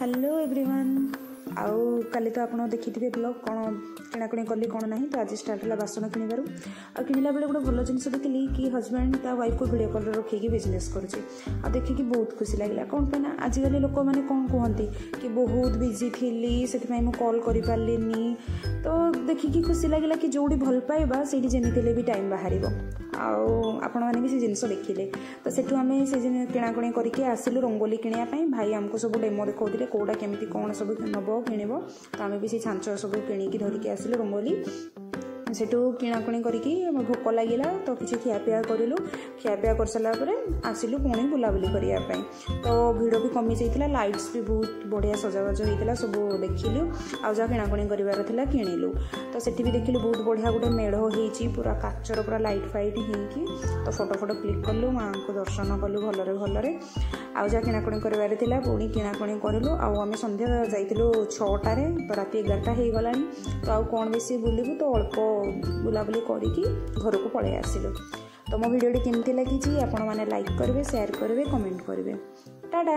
Hello everyone आउ काली तो आपड़ देखिए ब्लॉग कौन किणाकिणी कली कौन ना तो आज स्टार्ट है बासन किणवर आ किणला बेले गोटे भल जिन देखिली कि हजबैंड ता वाइफ को वीडियो कॉल रखिकी बिजनेस कर देखिकी बहुत खुशी लगे कौन पे ना आजिकल लोक मैंने कौन कहती कि बहुत बिजी थी से कॉल कर पार्लिनी तो देखिकी खुशी लगे कि जोड़ी भल पाइबा से जमी भी टाइम बाहर आपण मैंने भी से जिनस देखिले तो सेठू आम से किणाकिणी करके आसिलु रंगोली किणापी भाई आमको सब डेमो देखते कौटा केमी कौन सब नब किणव तो आम भी से छांच सब किणिकी धरिकी आसिलु रंगोली सेठू किणाकिणी करके भोक लगे तो किसी खियापिया करूँ खियापिया कर सारापर आसिलु पुणी बुलाबुली करने तो भिड़ भी कमी जाइए लाइट्स भी बहुत बढ़िया सजाबाज होता सब देखिलु आ जहाँ किणाकिणी करार किणिलु तो सेठी भी देखिलु बहुत बढ़िया गोटे मेढ़ होती पूरा काचर पूरा लाइट फाइट होगी तो फोटो फोटो क्लिक कलु माँ को दर्शन कलु भलरे भलरे आ जहाँ किणाकिणी करार पुणी किणाकिणी करूँ आम संध्या जाइलु 6टार तो राति 11टा हो गला तो आउ कौन बेसी बुलू तो अल्प बुलाबुली करके घर को पलि आसिलु तो मो वीडियो केमती लगी आपण मैंने लाइक करेंगे शेयर करेंगे कमेंट करेंगे टाटा।